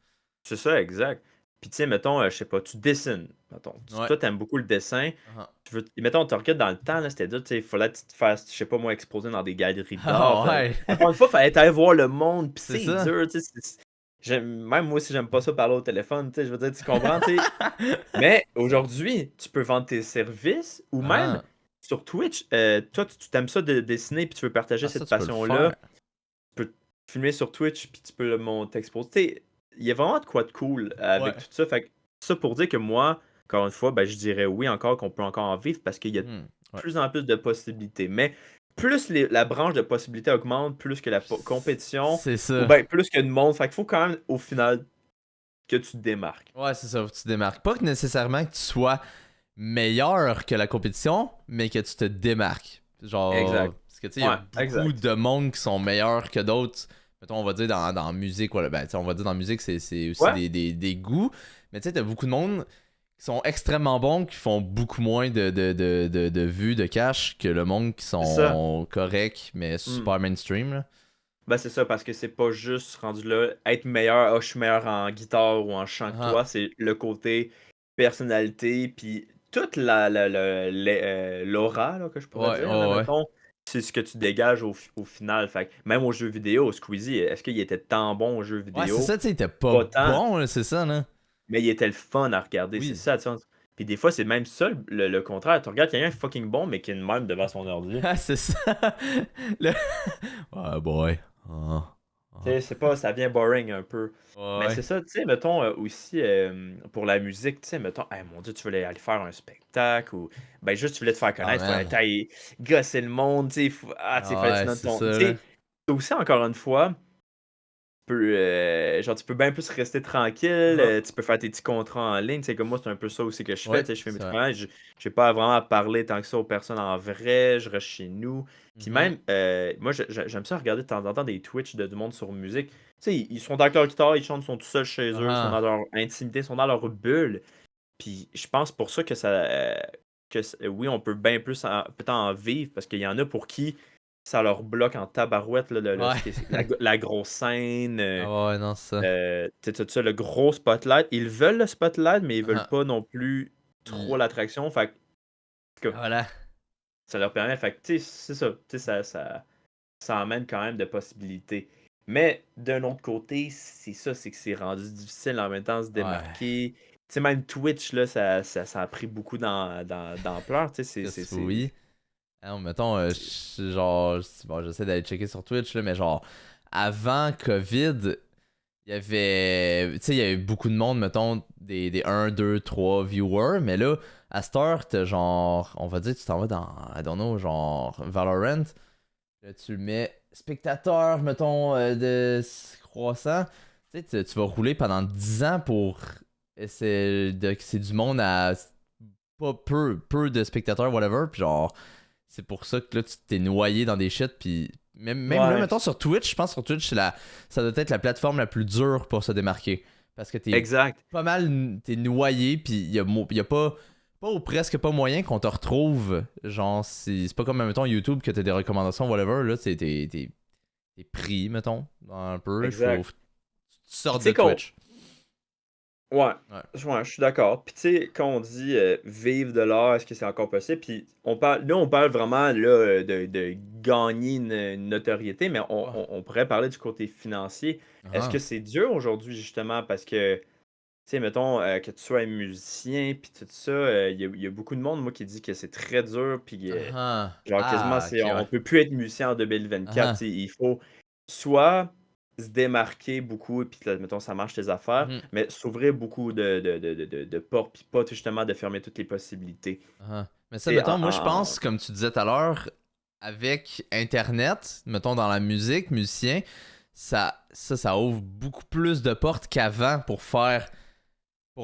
C'est ça, exact. Puis tu sais, mettons, je sais pas, tu dessines. Mettons. Ouais. Toi, t'aimes beaucoup le dessin. Ah Mettons, tu regardes dans le temps, là, c'était-à-dire, tu sais, il fallait que tu te fasses, je sais pas moi, exposer dans des galeries d'art. ah, ouais. Encore une fois, il fallait aller voir le monde, puis C'est c'est ça. dur, tu sais. Même moi, si j'aime pas ça parler au téléphone, tu sais, je veux dire, tu comprends, tu sais. Mais aujourd'hui, tu peux vendre tes services ou même Ah, sur Twitch, toi, tu t'aimes ça de dessiner puis tu veux partager ah, ça, cette tu peux le passion-là, faire. tu peux te filmer sur Twitch puis tu peux le monter, exposer. Tu sais, il y a vraiment de quoi de cool avec Ouais. tout ça. Fait que ça pour dire que moi, encore une fois, ben, je dirais oui encore qu'on peut encore en vivre parce qu'il y a de Ouais. plus en plus de possibilités. Mais plus la branche de possibilités augmente, plus que la compétition, C'est ou ça. bien plus que de monde. Fait qu'il faut quand même au final que tu te démarques. Ouais, c'est ça. Tu te démarques. Pas que nécessairement que tu sois meilleur que la compétition, mais que tu te démarques. Genre, Exact. parce que tu sais, il y a Ouais, beaucoup exact. de monde qui sont meilleurs que d'autres. Mettons, on va dire dans la musique, voilà, ben, tu sais, on va dire dans la musique, c'est aussi Ouais, des goûts. Mais tu sais, t'as beaucoup de monde qui sont extrêmement bons, qui font beaucoup moins de vues, de cash que le monde qui c'est ça. sont corrects, mais Hmm. super mainstream, là. Ben c'est ça, parce que c'est pas juste rendu là, être meilleur, ah, je suis meilleur en guitare ou en chant que Ah, toi, c'est le côté personnalité, puis toute l'aura, là, que je pourrais ouais, dire, là, ouais, ouais. mettons, c'est ce que tu dégages au final. Fait que même aux jeux vidéo, Squeezie, est-ce qu'il était tant bon aux jeux Ouais, c'est vidéo? ça, tu sais, t'es pas Pas tant, bon, là, c'est ça, là. mais il était le fun à regarder, c'est Oui. ça, tu sais. Puis des fois, c'est même ça le contraire. Tu regardes quelqu'un fucking bon, mais qui est de même devant son ordi. Ah, c'est ça. Le... Ouais, boy. Ah, Tu ah. sais, c'est pas, ça devient boring un peu. Mais Ouais. c'est ça, tu sais, mettons aussi pour la musique, tu sais, mettons, hey, mon Dieu, tu voulais aller faire un spectacle ou ben juste tu voulais te faire Ah, connaître, fallait man. t'aller gosser le monde, tu sais, tu sais, Ah, fallait que tu ouais, donnes c'est ton. Tu ça, là. sais, aussi encore une fois, genre, tu peux bien plus rester tranquille, Ah. tu peux faire tes petits contrats en ligne, tu sais, comme moi, c'est un peu ça aussi que je fais, Ouais, tu sais, je fais mes c'est trucs vrai. en ligne, j'ai pas vraiment à parler tant que ça aux personnes en vrai, je reste chez nous, puis Mhm. même, moi, j'aime ça regarder de temps en temps des Twitch du monde sur musique, tu sais, ils sont avec leur guitare, ils chantent, ils sont tout seuls chez eux, ils sont dans Ah, leur intimité, ils sont dans leur bulle, puis je pense pour ça que oui, on peut bien plus peut-être en vivre, parce qu'il y en a pour qui ça leur bloque en tabarouette, là, ouais. la grosse scène, Ah, ouais, non, c'est ça. tu sais, tout ça, le gros spotlight. Ils veulent le spotlight, mais ils veulent Ah, pas non plus il- trop l'attraction. Fait que ah, voilà. ça leur permet. Fait que, tu sais, c'est ça. Tu sais, ça emmène quand même de possibilités. Mais d'un autre côté, c'est ça, c'est que c'est rendu difficile en même temps de se Ouais. démarquer. Tu sais, même Twitch, là, ça a pris beaucoup d'ampleur. Tu sais, Qu'est-ce que oui. Ah, mettons, bon, j'essaie d'aller checker sur Twitch, là, mais genre, avant COVID, il y avait, tu sais, il y avait beaucoup de monde, mettons, des 1, 2, 3 viewers, mais là, à cette heure, t'as genre, on va dire, tu t'en vas dans, I don't know, genre, Valorant, là, tu le mets spectateur, mettons, de croissant, tu sais, tu vas rouler pendant 10 ans pour essayer de, que c'est du monde à pas peu de spectateurs, whatever, puis genre, c'est pour ça que là, tu t'es noyé dans des shit, puis même là, Ouais, mettons sur Twitch, je pense que sur Twitch, ça doit être la plateforme la plus dure pour se démarquer. Parce que t'es exact. pas mal, t'es noyé, puis y a pas ou presque pas moyen qu'on te retrouve. Genre, c'est pas comme, mettons, YouTube que t'as des recommandations, whatever, là, t'es pris, mettons, un peu, il faut Exact. que tu Puis sortes tu de sais qu'on Twitch. Ouais, Ouais. ouais, je suis d'accord. Puis tu sais, quand on dit vivre de l'art, est-ce que c'est encore possible? Puis on parle vraiment là, de gagner une notoriété, mais Ouais. on pourrait parler du côté financier. Est-ce que Ah. c'est dur aujourd'hui, justement, parce que, tu sais, mettons, que tu sois un musicien, puis tout ça, il y a beaucoup de monde, moi, qui dit que c'est très dur, puis Ah. genre quasiment, Ah, ok, on ouais. peut plus être musicien en 2024. Ah. Tu sais, il faut soit se démarquer beaucoup, puis là, mettons, ça marche tes affaires, Mhm. mais s'ouvrir beaucoup de portes, puis pas justement de fermer toutes les possibilités. Ah. Mais ça, Tu sais, mettons, moi je pense, comme tu disais tout à l'heure, avec Internet, mettons dans la musique, musicien, ça ouvre beaucoup plus de portes qu'avant pour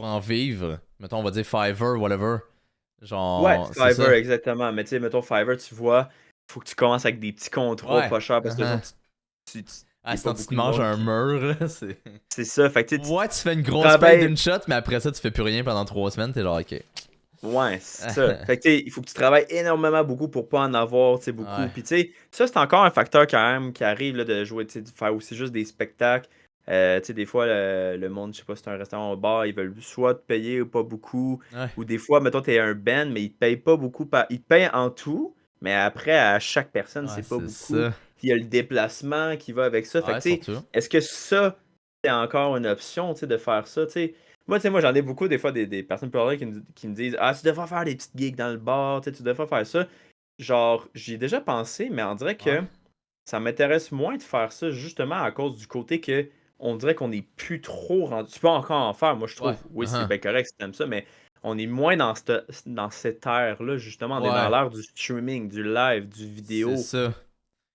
en vivre. Mettons, on va dire Fiverr, whatever. Ouais, Genre, c'est Fiverr, ça. exactement. Mais tu sais, mettons Fiverr, tu vois, faut que tu commences avec des petits contrats Ouais. pas chers parce que sinon, Uh-huh. il Ah, n'y a pas sinon tu te beaucoup de manges monde un qui. mur, là. C'est... C'est ça. Fait que tu sais, Ouais, tu fais une tu grosse paye travailles. d'une shot, mais après ça, tu fais plus rien pendant 3 semaines, t'es genre, ok. Ouais, c'est ça. Fait que tu sais, il faut que tu travailles énormément beaucoup pour pas en avoir, tu sais, beaucoup. Ouais. Puis tu sais, ça, c'est encore un facteur quand même qui arrive là, de jouer, tu sais, de faire aussi juste des spectacles. Tu sais, des fois, le monde, je sais pas si c'est un restaurant ou un bar, ils veulent soit te payer ou pas beaucoup. Ouais. Ou des fois, mettons, t'es un band, mais ils te payent pas beaucoup. Ils te payent en tout, mais après, à chaque personne, Ouais, c'est pas c'est beaucoup. ça. Puis il y a le déplacement qui va avec ça. Fait que Ouais, tu sais, surtout. est-ce que ça, c'est encore une option, tu sais, de faire ça, tu sais? Moi, tu sais, moi, j'en ai beaucoup, des fois, des personnes plus âgées qui me disent Ah, tu devrais faire des petites gigs dans le bar, tu sais, tu devrais faire ça. Genre, j'y ai déjà pensé, mais on dirait Ouais. que ça m'intéresse moins de faire ça, justement à cause du côté que on dirait qu'on n'est plus trop rendu. Tu peux encore en faire, moi, je Ouais. trouve. Oui, c'est Uh-huh. bien correct si t'aimes ça, mais on est moins dans cette ère-là, justement. On est dans Ouais. l'ère du streaming, du live, du C'est vidéo. ça.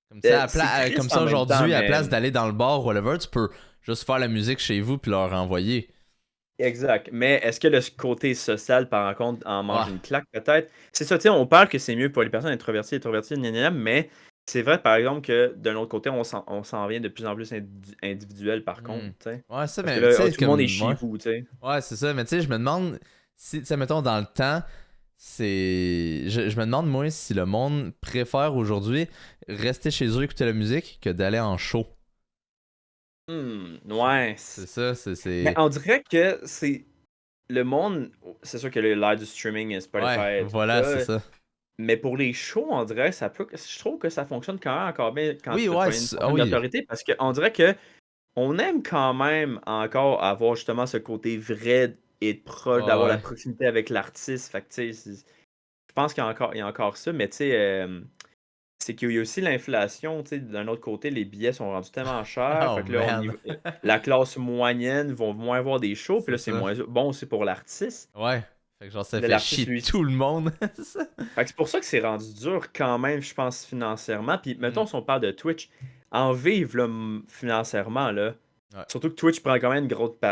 Comme ça, C'est comme triste ça en même temps, aujourd'hui, à la mais. place d'aller dans le bar ou whatever, tu peux juste faire la musique chez vous puis leur envoyer. Exact. Mais est-ce que le côté social, par contre, en mange Ouais. une claque, peut-être? C'est ça, tu sais, on parle que c'est mieux pour les personnes introverties, gna, gna, gna, mais c'est vrai, par exemple, que d'un autre côté, on s'en vient de plus en plus individuel, par contre, Hmm. tu sais. Ouais, ça, Parce que mais tu là, sais, tout le monde est comme. chez Ouais. vous, tu sais. Ouais, c'est ça. Mais tu sais, je me demande si, tu sais, mettons, dans le temps, c'est. Je me demande, moi, si le monde préfère aujourd'hui rester chez eux écouter la musique que d'aller en show. Ouais. C'est ça, Mais c'est. on dirait que c'est le monde, c'est sûr que l'ère du streaming, Ouais, Spotify, tout voilà, c'est ça, ça. mais pour les shows, on dirait que je trouve que ça fonctionne quand même encore bien quand Oui, tu as ouais, pas une ah certaine oui. notoriété parce qu'on dirait que on aime quand même encore avoir justement ce côté vrai et proche, Ouais, d'avoir la ouais. proximité avec l'artiste. Fait que, tu sais, je pense qu'il y a encore ça, mais tu sais, c'est qu'il y a aussi l'inflation, tu sais, d'un autre côté, les billets sont rendus tellement chers, Oh fait que là, man. la classe moyenne vont moins voir des shows, puis C'est là, c'est ça. moins bon aussi pour l'artiste. Ouais. Fait que genre, ça Là, fait l'artiste, chier lui, tout le monde. C'est ça. fait que c'est pour ça que c'est rendu dur quand même, je pense, financièrement. Puis, Hmm. mettons, si on parle de Twitch, en vivre là, financièrement, là, Ouais. surtout que Twitch prend quand même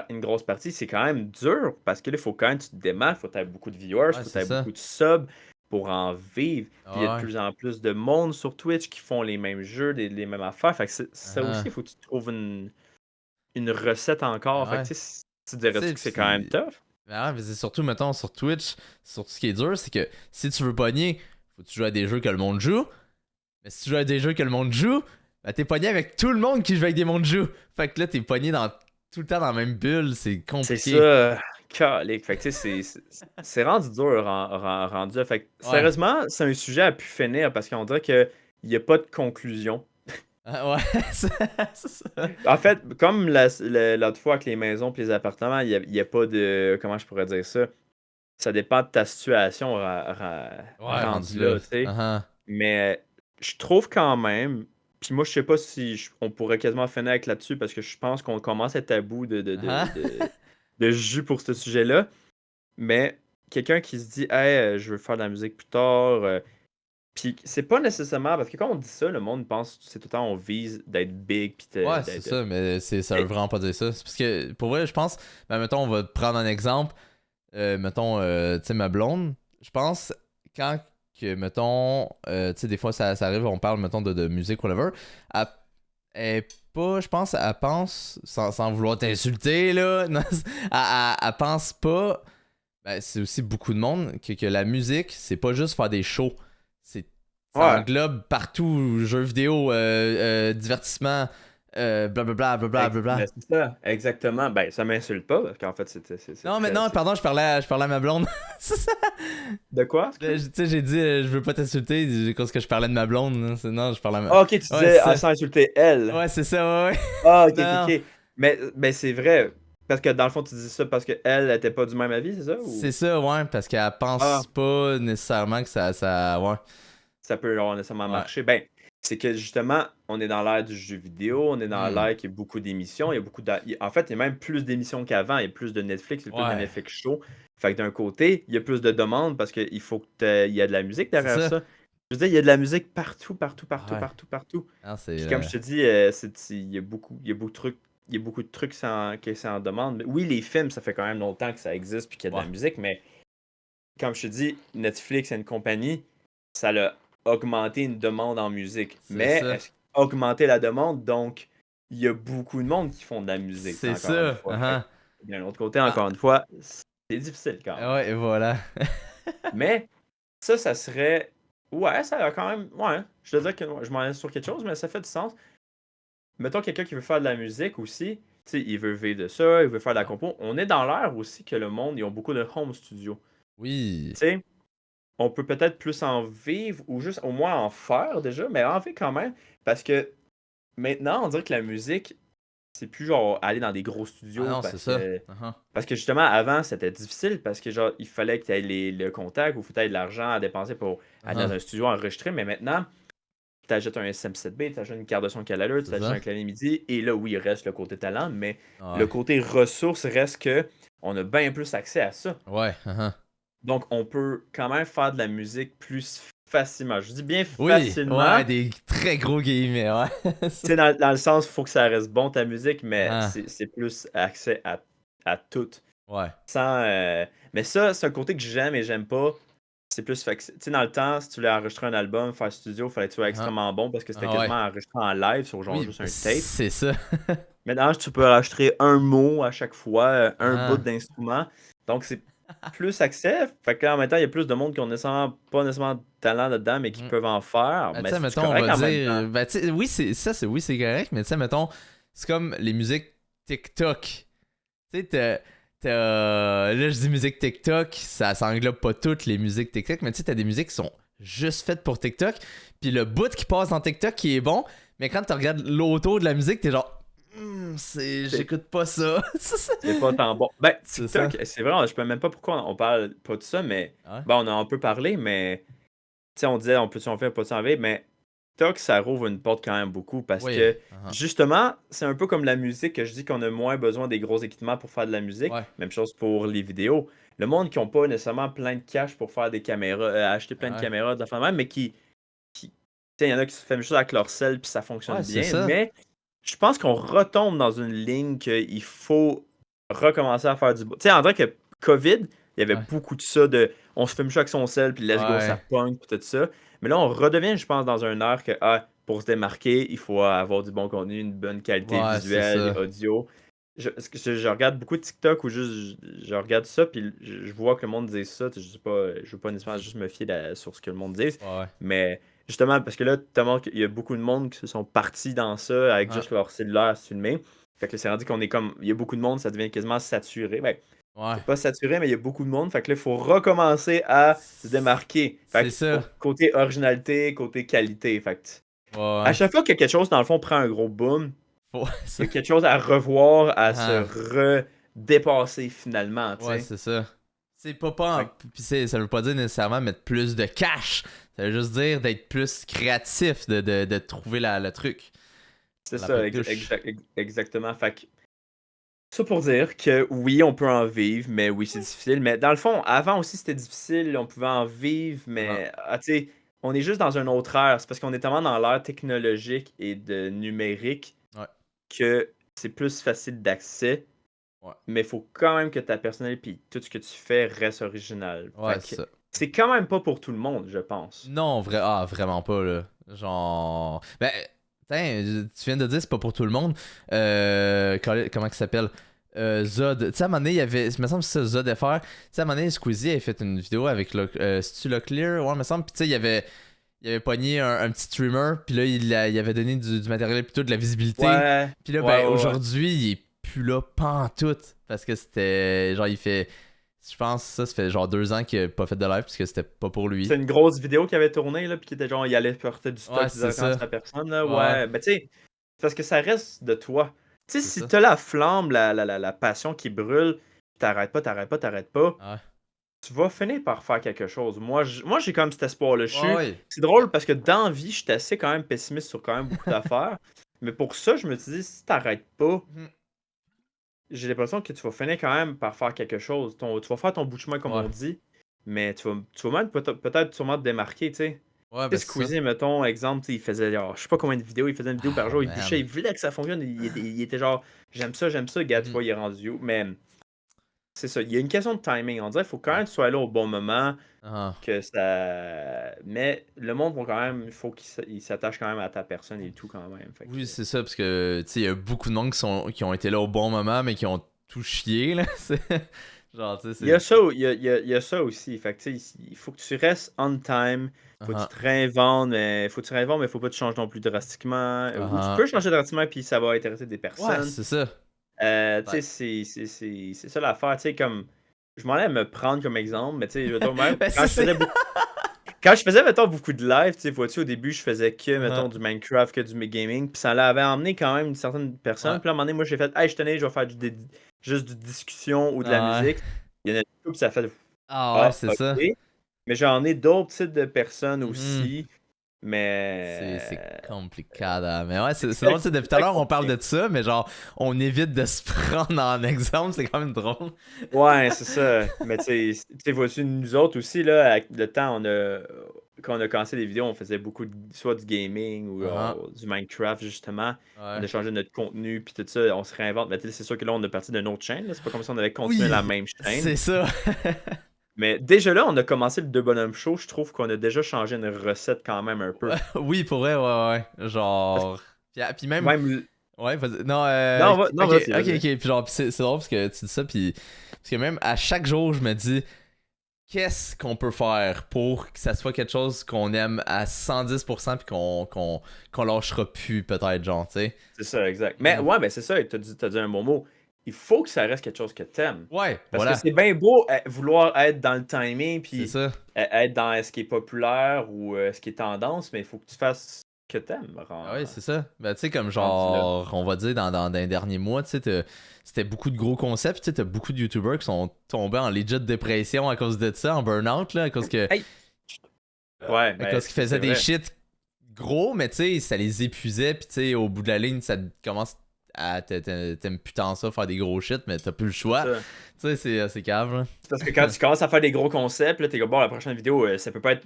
une grosse partie, c'est quand même dur parce que là, il faut quand même que tu te démarques, il faut que tu aies beaucoup de viewers, il Ouais, faut que tu c'est aies ça. beaucoup de subs pour en vivre. Puis, il y a de Ouais. plus en plus de monde sur Twitch qui font les mêmes jeux, les mêmes affaires. Fait que ça aussi, il Uh-huh. faut que tu trouves une recette encore. Fait que, Ouais. tu sais, tu Tu dirais-tu sais, que c'est quand même puis. tough? Ben ouais, mais c'est surtout, mettons, sur Twitch, surtout ce qui est dur, c'est que si tu veux pogner, faut que tu joues à des jeux que le monde joue. Mais si tu joues à des jeux que le monde joue, ben t'es pogné avec tout le monde qui joue avec des mondes joue. Fait que là, t'es pogné tout le temps dans la même bulle, c'est C'est compliqué. ça, calique. Fait que tu sais, c'est rendu dur rendu là. Fait que Ouais. sérieusement, c'est un sujet à pu finir parce qu'on dirait qu'il n'y a pas de conclusion. Ah, ouais, c'est ça. En fait, comme l'autre fois avec les maisons et les appartements, il y a pas de. Comment je pourrais dire ça? Ça dépend de ta situation Ouais, rendu rendu là. là, tu sais. Uh-huh. Mais je trouve quand même. Puis moi, je sais pas si on pourrait quasiment finir avec là-dessus parce que je pense qu'on commence à être à bout Uh-huh. de jus pour ce sujet-là. Mais quelqu'un qui se dit, hey, je veux faire de la musique plus tard. Puis c'est pas nécessairement. Parce que quand on dit ça, le monde pense, c'est tout le temps, on vise d'être big. Puis Ouais, c'est d'être. ça, mais ça veut Mais- vraiment pas dire ça. C'est parce que, pour vrai, je pense, ben, mettons, on va prendre un exemple. Mettons, tu sais, ma blonde, je pense, quand que, mettons, tu sais, des fois, ça arrive, on parle, mettons, de musique, whatever, elle, elle est pas, je pense, elle pense, sans vouloir t'insulter, là, non, elle pense pas, ben, c'est aussi beaucoup de monde, que la musique, c'est pas juste faire des shows. C'est, ça Ouais. englobe partout, jeux vidéo, divertissement, blablabla, blablabla, Mais blablabla. c'est ça, exactement. Ben, ça m'insulte pas, parce qu'en fait, c'est Non, mais très. non, pardon, je parlais à ma blonde. C'est ça. De quoi, Tu excuse? sais, j'ai dit, je veux pas t'insulter, parce que je parlais de ma blonde. Là. Non, je parlais à ma. Ah, ok, tu Ouais, disais c'est ça. sans insulter elle. Ouais, c'est ça, ouais, ouais. Ah, ok, ok, Non, ok. Mais c'est vrai. Parce que dans le fond, tu dis ça parce qu'elle était pas du même avis, c'est ça? c'est Ou. ça, ouais, parce qu'elle Ah, pense pas nécessairement que ouais. ça peut avoir nécessairement Ouais. marché. Ben, c'est que justement, on est dans l'ère du jeu vidéo, on est dans Hmm. l'ère qu'il y a beaucoup d'émissions, il y a beaucoup en fait, il y a même plus d'émissions qu'avant, il y a plus de Netflix, il y a plus de Ouais. Netflix show. Fait que d'un côté, il y a plus de demandes parce qu'il faut il y a de la musique C'est derrière ça. ça. Je veux dire, il y a de la musique partout, partout, partout, Ouais. partout, partout. Non, c'est. Puis comme je te dis, il y a beaucoup de trucs. Il y a beaucoup de trucs qui c'est en demande. Oui, les films, ça fait quand même longtemps que ça existe puis qu'il y a de Ouais. la musique, mais comme je te dis, Netflix et une compagnie, ça a augmenté une demande en musique. C'est Mais ça. est-ce augmenter la demande, donc il y a beaucoup de monde qui font de la musique, C'est encore une ça. fois. Fait que, Uh-huh. d'un autre côté, Ah, encore une fois, c'est difficile quand même. ouais, voilà. Mais ça serait. Ouais, ça a quand même. Ouais, je te dirais que je m'en laisse sur quelque chose, mais ça fait du sens. Mettons quelqu'un qui veut faire de la musique aussi, tu sais, il veut vivre de ça, il veut faire de la Ouais. compo. On est dans l'ère aussi que le monde, ils ont beaucoup de home studio. Oui. Tu sais, on peut peut-être plus en vivre ou juste au moins en faire déjà, mais en vivre quand même. Parce que maintenant, on dirait que la musique, c'est plus genre aller dans des gros Ah studios non, c'est ça. Uh-huh. parce que justement, avant, c'était difficile parce que genre, il fallait que tu aies le contact ou que tu aies de l'argent à dépenser pour aller Uh-huh. dans un studio enregistré. Mais maintenant, tu achètes un SM7B, tu achètes une carte de son Canaleur, tu C'est achètes ça. un clavier MIDI, et là, oui, il reste le côté talent, mais le Ouais. côté ressources reste que on a bien plus accès à ça. Ouais. Uh-huh. Donc, on peut quand même faire de la musique plus facilement. Je dis bien Oui. facilement. Ouais, des très gros guillemets, ouais. Tu sais, dans le sens, il faut que ça reste bon ta musique, mais Uh-huh. c'est plus accès à tout. Ouais. Sans, mais ça, c'est un côté que j'aime et j'aime pas. C'est plus fait que, tu sais, dans le temps, si tu voulais enregistrer un album, faire studio, il fallait que tu sois Uh-huh. extrêmement bon parce que c'était Ah ouais. quasiment enregistré en live sur genre Oui, juste un tape. c'est ça. Maintenant, tu peux enregistrer un mot à chaque fois, un bout Ah. d'instrument. Donc, c'est plus accès. Fait que là, en même temps, il y a plus de monde qui ont pas nécessairement de talent là-dedans, mais qui Mhm. peuvent en faire. Ben, tu Mais sais, c'est mettons, on correct va en même temps. dire. Ben, tu sais, oui, oui, c'est correct, mais tu sais, mettons, c'est comme les musiques TikTok. Tu sais, là, je dis musique TikTok, ça s'englobe pas toutes les musiques TikTok, mais tu sais, t'as des musiques qui sont juste faites pour TikTok, puis le bout qui passe dans TikTok qui est bon, mais quand tu regardes l'auto de la musique, t'es genre. J'écoute pas ça. C'est pas tant bon. Ben, C'est ça. TikTok, c'est vrai, je sais même pas pourquoi on parle pas de ça, mais Ouais. bon, on en a un peu parlé, mais tu sais, on disait on peut s'en faire, pas s'en faire, mais TikTok, ça rouvre une porte quand même beaucoup parce Oui. que justement, c'est un peu comme la musique que je dis qu'on a moins besoin des gros équipements pour faire de la musique. Ouais. Même chose pour les vidéos. Le monde qui ont pas nécessairement plein de cash pour faire des caméras, acheter plein de Ouais. caméras de même, mais tu sais, il y en a qui se font juste avec leur sel puis ça Ouais, fonctionne c'est bien, ça. mais je pense qu'on retombe dans une ligne qu'il faut recommencer à faire du. Tu sais, en vrai que COVID, il y avait Ouais. beaucoup de ça de on se filme juste avec son sel, puis let's go, ça Ouais. punk, puis tout ça. Mais là, on redevient, je pense, dans un air que pour se démarquer, il faut avoir du bon contenu, une bonne qualité Ouais, c'est visuelle, ça. audio. Je regarde beaucoup de TikTok ou juste je regarde ça, puis je vois que le monde dit ça. Je sais pas, je veux pas nécessairement juste me fier sur ce que le monde dit, Ouais. mais justement, parce que là, tellement qu'il y a beaucoup de monde qui se sont partis dans ça avec Ouais. juste leur cellulaire à se filmer. Fait que là, c'est rendu qu'on est comme. Il y a beaucoup de monde, ça devient quasiment saturé. Ben, Ouais. c'est pas saturé, mais il y a beaucoup de monde. Fait que là, il faut recommencer à se démarquer. Fait C'est que ça. côté originalité, côté qualité. Fait que Ouais. à Ouais. chaque fois que quelque chose, dans le fond, prend un gros boom, il Ça. y a quelque chose à revoir, à se Ah. redépasser finalement, tu Ouais, sais. c'est ça. C'est pas Fait en... que Puis ça veut pas dire nécessairement mettre plus de cash. Ça veut juste dire d'être plus créatif, de trouver le truc. c'est La ça, bonne touche. exactement. Fait que ça pour dire que oui, on peut en vivre, mais oui, c'est difficile. Mais dans le fond, avant aussi, c'était difficile. On pouvait en vivre, Ah. mais tu sais, on est juste dans une autre ère. C'est parce qu'on est tellement dans l'ère technologique et de numérique Ouais. que c'est plus facile d'accès. Ouais. Mais il faut quand même que ta personnalité et tout ce que tu fais reste original. Ouais, Fait que c'est ça. c'est quand même pas pour tout le monde, je pense. Non, vraiment pas, là. Genre. Ben, tu viens de dire c'est pas pour tout le monde. Comment il s'appelle Zod. Tu sais, à un moment donné, il y avait. Il me semble que c'est ça, Zod FR. Tu sais, à un moment donné, Squeezie avait fait une vidéo avec le. C'est-tu Locklear? Ouais, il me semble. Puis tu sais, il avait pogné un petit streamer. Puis là, il avait donné du matériel, plutôt de la visibilité. Ouais, Puis là, ouais, ben, ouais, ouais. aujourd'hui, il est plus là, pantoute. Parce que c'était. Genre, il fait. Je pense que ça fait genre 2 ans qu'il a pas fait de live parce que c'était pas pour C'est lui. une grosse vidéo qu'il avait tournée, là, puis qui était genre, il allait porter du Ouais, stock c'est directement ça. sur la personne, là. Ouais, Ouais, mais tu sais, c'est parce que ça reste de toi. Tu sais, c'est si ça. t'as la flamme, la passion qui brûle, t'arrêtes pas, Ouais. tu vas finir par faire quelque chose. Moi, j'ai quand même cet espoir-là. Ouais, ouais. C'est drôle parce que dans la vie, je suis assez quand même pessimiste sur quand même beaucoup d'affaires. Mais pour ça, je me suis dit, si t'arrêtes pas, Mhm. j'ai l'impression que tu vas finir quand même par faire quelque chose. Tu vas faire ton bout de chemin, comme Ouais. on dit, mais tu vas même peut-être sûrement te démarquer, tu sais. Ouais, Tu ben sais, c'est ça. Squeezie, mettons, exemple, tu sais, il faisait genre, je sais pas combien de vidéos, il faisait une vidéo par Oh jour, il bûchait, man. il voulait que ça fonctionne, il était genre, j'aime ça, gars, tu Mhm. vois, il est rendu où. Mais c'est ça. Il y a une question de timing. On dirait qu'il faut quand même que tu sois là au bon moment, Ah, que ça. Mais le monde va quand même. Il faut qu'il s'attache quand même à ta personne et tout quand même. Fait que... oui, c'est ça, parce que, tu sais, il y a beaucoup de monde qui ont été là au bon moment, mais qui ont tout chié, là. Genre, tu sais, Il y a c'est. ça, il y a ça aussi. Fait que, tu sais, il faut que tu restes on time. Faut que tu Ah, te réinventes, mais faut que tu réinventes, mais faut pas que tu changes non plus drastiquement. Ou tu ah, peux changer drastiquement, puis ça va intéresser des ouais, personnes. c'est ça. Tu Ouais. sais, c'est ça l'affaire. Tu sais, comme. Je m'en allais à me prendre comme exemple, mais tu sais, mettons, même Ben, quand ça, je c'est. faisais beaucoup. Quand je faisais, mettons, beaucoup de live, tu sais, vois-tu, au début, je faisais que, Ah, mettons, du Minecraft, que du gaming, puis ça l'avait emmené quand même une certaine personne. ouais. Puis là, à un moment donné, moi, j'ai fait, hey, je tenais, je vais faire juste du discussion ou de la Ah, ouais. musique. Il y en a tout, puis ça fait, Ah, ouais, ah, c'est ok. ça. Mais j'en ai d'autres types de personnes Mhm. aussi, C'est mais compliqué, hein. Mais ouais, c'est drôle, tu sais, c'est depuis tout à très l'heure, on parle compliqué. de ça, mais genre, on évite de se prendre en exemple, c'est quand même drôle. Ouais, c'est ça. Mais tu sais, vois-tu, nous autres aussi, là, avec le temps, quand on a commencé les vidéos, on faisait beaucoup soit du gaming ou Ah, du Minecraft, justement. On ouais. a changé notre contenu, puis tout ça, on se réinvente. Mais tu sais, c'est sûr que là, on est parti d'une autre chaîne, là. C'est pas comme si on avait continué Oui, la même chaîne. c'est ça. Mais déjà là, on a commencé le Deux Bonhommes Show. Je trouve qu'on a déjà changé une recette quand même un peu. Oui, pour vrai, ouais, ouais. Parce que Genre. Puis même. même. Ouais, vas-y. Non, Non, non, ok, vas-y, ok, vas-y. ok. Puis genre, c'est drôle parce que tu dis ça, puis. Parce que même à chaque jour, je me dis, qu'est-ce qu'on peut faire pour que ça soit quelque chose qu'on aime à 110% puis qu'on lâchera plus, peut-être, genre, tu sais. C'est ça, exact. Mais Mhm. ouais, ben c'est ça, t'as dit un bon mot. Il faut que ça reste quelque chose que t'aimes. Ouais, Parce que voilà. c'est bien beau vouloir être dans le timing, C'est puis ça. être dans ce qui est populaire ou ce qui est tendance, mais il faut que tu fasses ce que t'aimes. Ah ouais, c'est ça. Ben, tu sais, comme Rendu là. genre, on va dire dans les derniers mois, tu sais, c'était beaucoup de gros concepts. Tu sais, t'as beaucoup de YouTubers qui sont tombés en legit dépression à cause de ça, en burn-out, là, Hey! Ouais, à mais cause qu'ils faisaient c'est des vrai. shit gros, mais tu sais, ça les épuisait. Puis tu sais, au bout de la ligne, ça commence à t'aimes putain ça, faire des gros shit, mais t'as plus le C'est choix. ça. Tu sais, c'est cave, là. C'est parce que quand tu commences à faire des gros concepts, là, t'es comme bon, la prochaine vidéo, ça peut pas être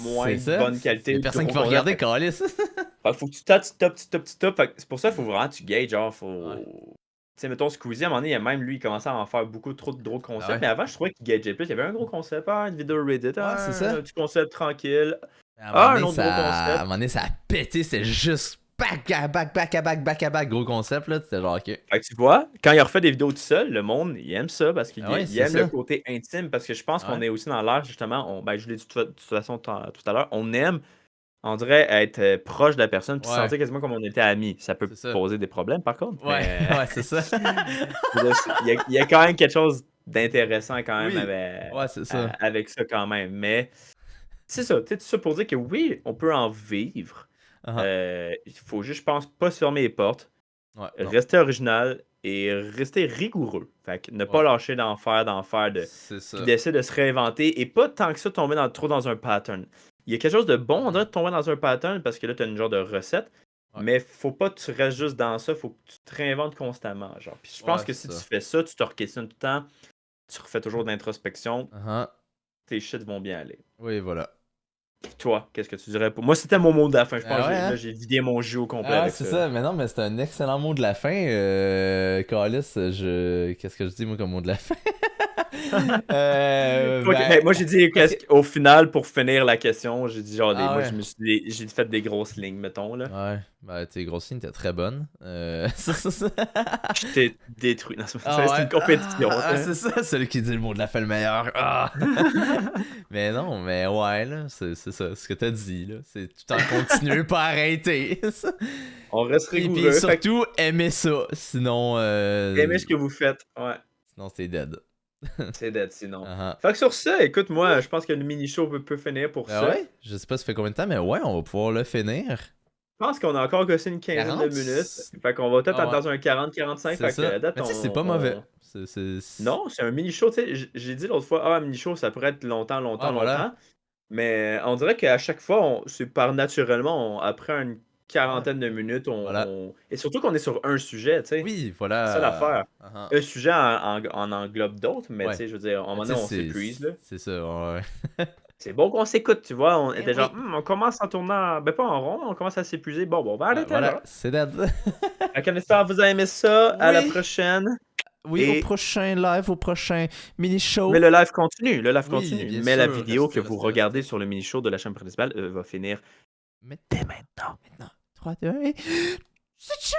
moins C'est ça. bonne qualité C'est ou de personne qui gros va concepts. regarder, Calis. Faut que tu tapes, tu tapes, tu tapes, tu tapes. C'est pour ça qu'il faut vraiment que tu gages, genre, Ouais. faut. Tu sais, mettons Squeezie, à un moment donné, même lui, il commençait à en faire beaucoup trop de gros Ah concepts. ouais. Mais avant, je trouvais qu'il gageait plus. Il y avait un gros concept, une vidéo Reddit, Ouais, c'est un ça. petit concept tranquille. À un moment Un donné, autre gros à un concept. moment donné, ça a pété. C'était juste back à back, back à back, back à back, gros concept, là. C'était genre, ok. Fait que tu vois, quand il refait des vidéos tout seul, le monde, il aime ça parce qu'il Ah ouais, il c'est aime le ça. côté intime. Parce que je pense qu'on Ouais. est aussi dans l'art, justement. Ben, je l'ai dit de toute façon tout à l'heure. On aime, on dirait, être proche de la personne puis se Ouais, sentir quasiment comme on était amis. Ça peut c'est ça. poser des problèmes, par contre, Ouais, mais. ouais, c'est ça. Il y a quand même quelque chose d'intéressant quand même Oui. Ouais, c'est ça. avec ça quand même. Mais c'est ça, tu sais, tout ça pour dire que oui, on peut en vivre. Ah, Il faut juste, je pense, pas se fermer les portes, ouais, non. rester original et rester rigoureux. Fait que ne pas Ouais, lâcher d'en faire, c'est puis ça. d'essayer de se réinventer et pas tant que ça tomber trop dans un pattern. Il y a quelque chose de bon, on dirait, de tomber dans un pattern parce que là, tu as une genre de recette. Ouais, Mais faut pas que tu restes juste dans ça, faut que tu te réinventes constamment. Genre. Puis je pense ouais, que si c'est tu ça. fais ça, tu te re-questionnes tout le temps, tu refais toujours de l'introspection, Ah, tes shit vont bien aller. oui, voilà. Puis toi, qu'est-ce que tu dirais pour moi? C'était mon mot de la fin. Je pense Ah que ouais, là, hein? j'ai vidé mon jeu au complet Ah ouais, avec c'est ça. Là. ça. Mais non, mais c'est un excellent mot de la fin. Calis, qu'est-ce que je dis, moi, comme mot de la fin? Ben, Moi, j'ai dit parce que... au final, pour finir la question, j'ai dit genre Ah moi, ouais. j'ai fait des grosses lignes, mettons. Là. Ouais, bah tes grosses lignes étaient très bonnes. Ça. Je t'ai détruit. Non, Ah c'est ouais. une compétition. C'est ça, celui qui dit le mot de la fin le meilleur. Ah. Mais non, mais ouais, là, c'est ça, ce que t'as dit, là. C'est tout en continuer, pas arrêter. On reste Puis rigoureux. Fait que surtout, aimer ça. Sinon, aimez ce que vous faites. Ouais. sinon c'est dead. C'est dead sinon. Uh-huh. Fait que sur ça, écoute, moi, je pense que le mini-show peut finir pour Ben ça. ouais, je sais pas ça fait combien de temps, mais ouais, on va pouvoir le finir. Je pense qu'on a encore gossé une quinzaine de 40? minutes. Fait qu'on va peut-être Ah être ouais, dans un 40-45. c'est Fait que ça. à date, Mais tu sais, c'est pas mauvais. Non, c'est un mini-show. Tu sais, j'ai dit l'autre fois, un mini-show, ça pourrait être longtemps, Ah longtemps, voilà. longtemps. Mais on dirait qu'à chaque fois, c'est par naturellement, après une Ouais, quarantaine de minutes, voilà. et surtout qu'on est sur un sujet, tu sais. Oui, C'est ça l'affaire. voilà. Uh-huh. Un sujet en englobe d'autres, mais tu Ouais. sais, je veux dire, à un Mais moment tu sais, donné, on s'épuise, là. c'est ça, ouais. C'est bon qu'on s'écoute, tu vois. On Eh était genre, oui. on commence en tournant, ben pas en rond, on commence à s'épuiser. Bon, on va Ouais, arrêter voilà, là. c'est dead. Fait qu'on espère que vous avez aimé ça. À la Oui. prochaine. Oui, Et au prochain live, au prochain mini-show. mais le live continue, le live Oui, continue. bien Mais la sûr, vidéo restez, que vous restez, regardez restez. sur le mini-show de la chaîne principale va finir Mais dès maintenant. 3, 2, 1 et... C'est ciao!